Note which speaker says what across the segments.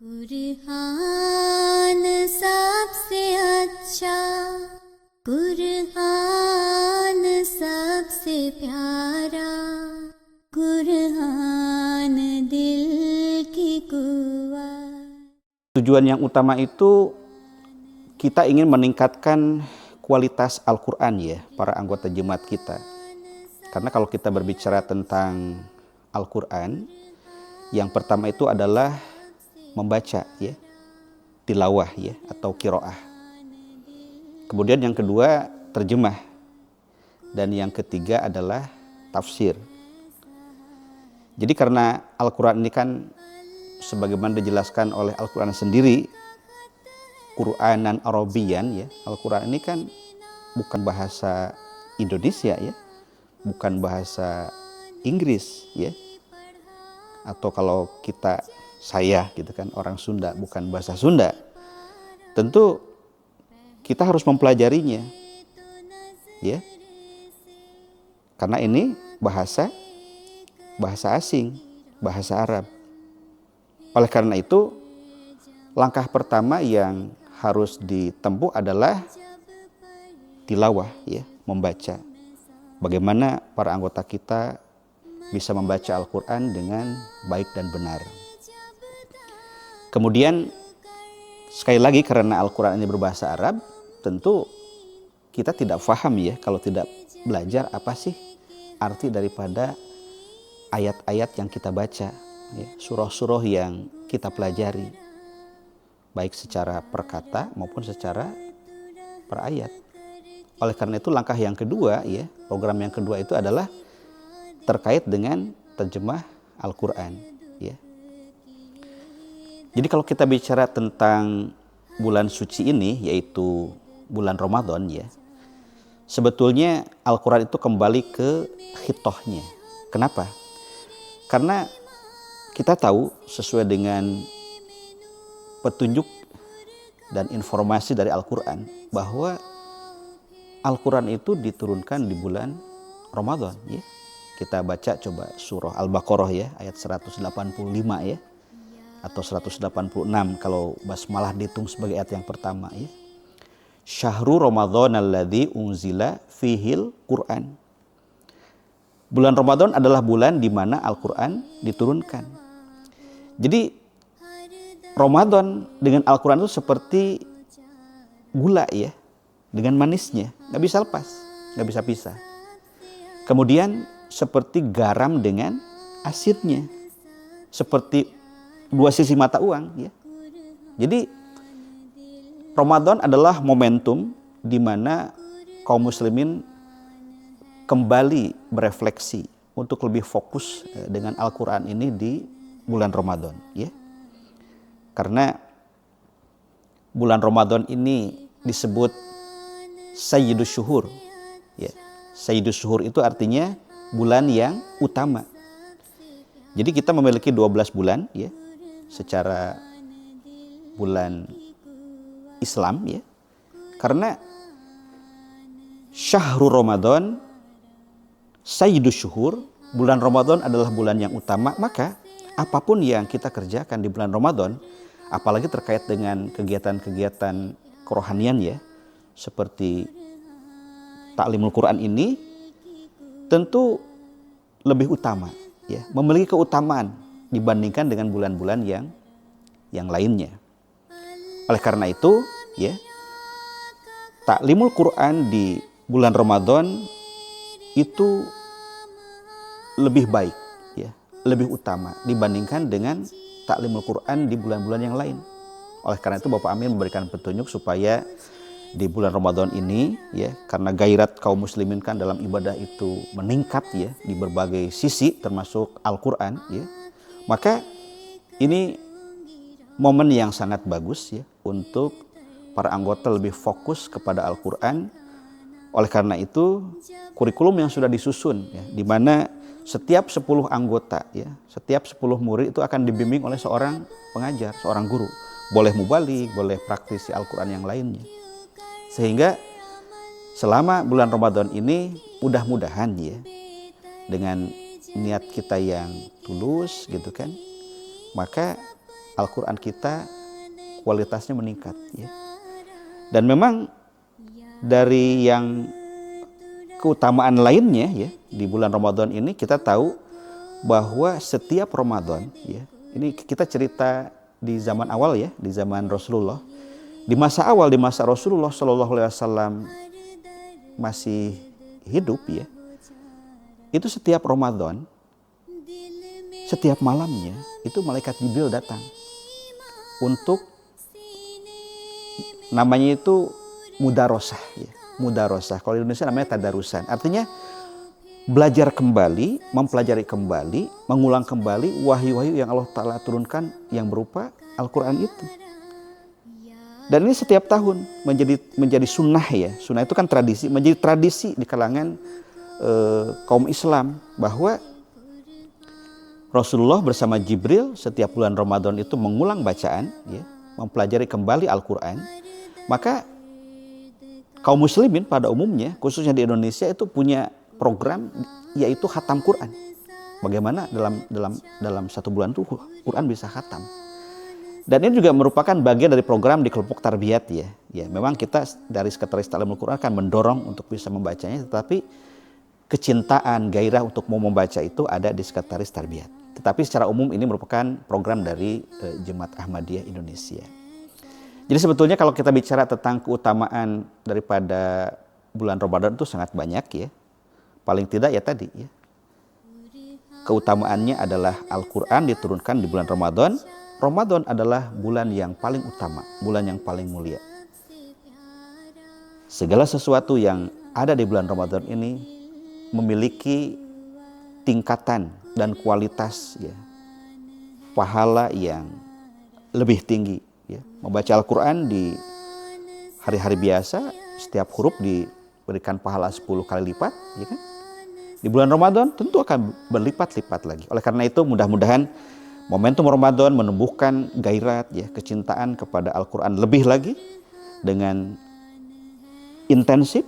Speaker 1: कुरान सबसे अच्छा, कुरान सबसे प्यारा, कुरान दिल की कुव्वत.
Speaker 2: Tujuan yang utama itu kita ingin meningkatkan kualitas Al-Quran ya, para anggota jemaat kita. Karena kalau kita berbicara tentang Al-Quran, yang pertama itu adalah membaca ya, tilawah ya, atau qiraah. Kemudian yang kedua terjemah. Dan yang ketiga adalah tafsir. Jadi karena Al-Quran ini kan sebagaimana dijelaskan oleh Al-Quran sendiri, Quranan Arabian ya, Al-Quran ini kan bukan bahasa Indonesia ya, bukan bahasa Inggris ya, atau kalau saya gitu kan orang Sunda, bukan bahasa Sunda. Tentu kita harus mempelajarinya ya, karena ini bahasa asing, bahasa Arab. Oleh karena itu langkah pertama yang harus ditempuh adalah tilawah ya, membaca. Bagaimana para anggota kita bisa membaca Al-Quran dengan baik dan benar. Kemudian sekali lagi karena Al-Quran ini berbahasa Arab, tentu kita tidak paham ya kalau tidak belajar apa sih arti daripada ayat-ayat yang kita baca ya, surah-surah yang kita pelajari, baik secara per kata maupun secara per ayat. Oleh karena itu langkah yang kedua ya, program yang kedua itu adalah terkait dengan terjemah Al-Quran ya. Jadi kalau kita bicara tentang bulan suci ini, yaitu bulan Ramadan ya, sebetulnya Al-Quran itu kembali ke khitohnya. Kenapa? Karena kita tahu sesuai dengan petunjuk dan informasi dari Al-Quran bahwa Al-Quran itu diturunkan di bulan Ramadan ya. Kita baca coba surah Al-Baqarah ya, ayat 185 ya, atau 186 kalau basmalah dihitung sebagai ayat yang pertama ya. Syahrul Ramadan alladzi unzila fihil Quran. Bulan Ramadan adalah bulan di mana Al-Quran diturunkan. Jadi Ramadan dengan Al-Quran itu seperti gula ya, dengan manisnya, nggak bisa lepas, nggak bisa pisah. Kemudian seperti garam dengan asidnya, seperti dua sisi mata uang ya. Jadi Ramadan adalah momentum di mana kaum muslimin kembali berefleksi untuk lebih fokus dengan Al-Quran ini di bulan Ramadan ya. Karena bulan Ramadan ini disebut Sayyidus Syuhur ya. Sayyidus Syuhur itu artinya bulan yang utama. Jadi kita memiliki 12 bulan ya, secara bulan Islam ya. Karena Syahrul Ramadan Sayyidus Syuhur, bulan Ramadan adalah bulan yang utama, maka apapun yang kita kerjakan di bulan Ramadan, apalagi terkait dengan kegiatan-kegiatan kerohanian ya, seperti Ta'limul Quran ini, tentu lebih utama ya, memiliki keutamaan dibandingkan dengan bulan-bulan yang lainnya. Oleh karena itu ya, Ta'limul Quran di bulan Ramadan itu lebih baik ya, lebih utama dibandingkan dengan Ta'limul Quran di bulan-bulan yang lain. Oleh karena itu Bapak Amir memberikan petunjuk supaya di bulan Ramadan ini ya, karena gairat kaum muslimin kan dalam ibadah itu meningkat ya di berbagai sisi termasuk Al-Quran ya, maka ini momen yang sangat bagus ya untuk para anggota lebih fokus kepada Al-Quran. Oleh karena itu kurikulum yang sudah disusun ya, di mana setiap 10 anggota ya, setiap 10 murid itu akan dibimbing oleh seorang pengajar, seorang guru, boleh mubaligh, boleh praktisi Al-Quran yang lainnya. Sehingga selama bulan Ramadan ini mudah-mudahan ya, dengan niat kita yang tulus gitu kan, maka Al-Quran kita kualitasnya meningkat ya. Dan memang dari yang keutamaan lainnya ya, di bulan Ramadan ini kita tahu bahwa setiap Ramadan ya, ini kita cerita di zaman awal ya, di zaman Rasulullah, di masa awal, di masa Rasulullah Shallallahu Alaihi Wasallam masih hidup ya, itu setiap Ramadan, setiap malamnya itu malaikat Jibril datang untuk namanya itu mudarosah ya, mudarosah. Kalau di Indonesia namanya tadarusan. Artinya belajar kembali, mempelajari kembali, mengulang kembali wahyu-wahyu yang Allah Ta'ala turunkan yang berupa Al-Quran itu. Dan ini setiap tahun menjadi sunnah ya. Sunnah itu kan tradisi, menjadi tradisi di kalangan kaum Islam bahwa Rasulullah bersama Jibril setiap bulan Ramadan itu mengulang bacaan ya, mempelajari kembali Al-Quran. Maka kaum muslimin pada umumnya, khususnya di Indonesia itu punya program yaitu khatam Quran. Bagaimana dalam satu bulan itu Quran bisa khatam. Dan ini juga merupakan bagian dari program di kelompok tarbiyat ya. Ya, memang kita dari Sekretaris Ta'limul Quran akan mendorong untuk bisa membacanya, tetapi kecintaan, gairah untuk mau membaca itu ada di Sekretaris Tarbiyat. Tetapi secara umum ini merupakan program dari Jemaat Ahmadiyah Indonesia. Jadi sebetulnya kalau kita bicara tentang keutamaan daripada bulan Ramadan itu sangat banyak ya. Paling tidak ya tadi ya, keutamaannya adalah Al-Quran diturunkan di bulan Ramadan. Ramadan adalah bulan yang paling utama, bulan yang paling mulia. Segala sesuatu yang ada di bulan Ramadan ini memiliki tingkatan dan kualitas ya, pahala yang lebih tinggi ya. Membaca Al-Quran di hari-hari biasa, setiap huruf diberikan pahala 10 kali lipat ya kan? Di bulan Ramadan tentu akan berlipat-lipat lagi. Oleh karena itu mudah-mudahan momentum Ramadan menumbuhkan gairah ya, kecintaan kepada Al-Quran lebih lagi dengan intensif,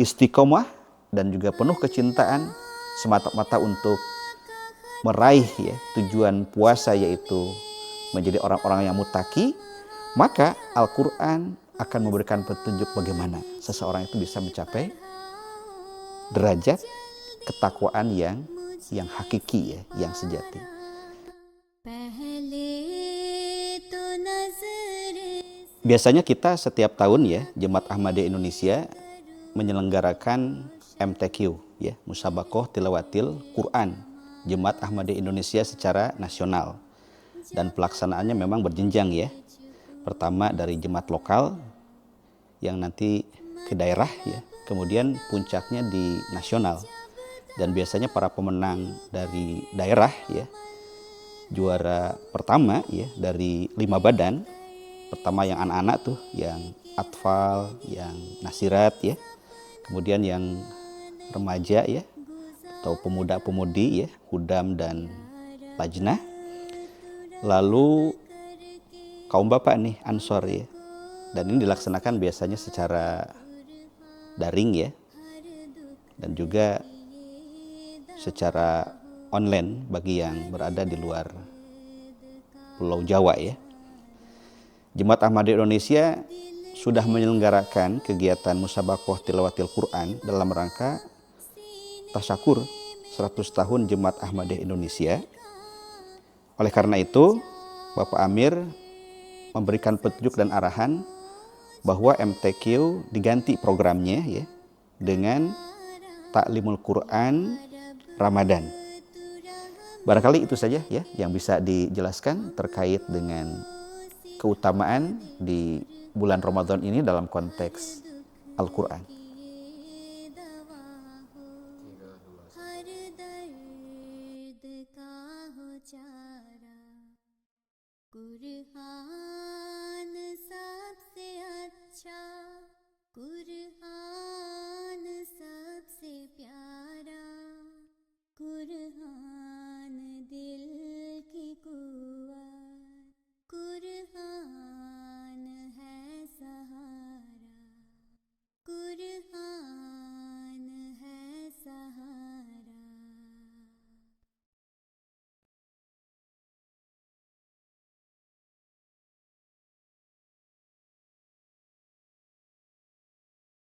Speaker 2: istiqomah, dan juga penuh kecintaan semata-mata untuk meraih ya, tujuan puasa yaitu menjadi orang-orang yang muttaqi. Maka Al-Quran akan memberikan petunjuk bagaimana seseorang itu bisa mencapai derajat ketakwaan yang hakiki ya, yang sejati. Biasanya kita setiap tahun ya, Jemaat Ahmadiyah Indonesia menyelenggarakan MTQ ya, Musabaqah Tilawatil Quran Jemaat Ahmadiyah Indonesia secara nasional. Dan pelaksanaannya memang berjenjang ya. Pertama dari jemaat lokal yang nanti ke daerah ya, kemudian puncaknya di nasional. Dan biasanya para pemenang dari daerah ya, juara pertama ya dari 5 badan. Pertama yang anak-anak tuh, yang atfal, yang nasirat ya. Kemudian yang remaja ya, atau pemuda-pemudi ya, hudam dan lajnah. Lalu kaum bapak nih, ansor ya. Dan ini dilaksanakan biasanya secara daring ya. Dan juga secara online bagi yang berada di luar Pulau Jawa ya. Jemaat Ahmadiyah Indonesia sudah menyelenggarakan kegiatan Musabaqah Tilawatil Quran dalam rangka tasyakur 100 tahun Jemaat Ahmadiyah Indonesia. Oleh karena itu, Bapak Amir memberikan petunjuk dan arahan bahwa MTQ diganti programnya ya dengan Ta'limul Quran Ramadan. Barangkali itu saja ya yang bisa dijelaskan terkait dengan keutamaan di bulan Ramadan ini dalam konteks Al-Quran.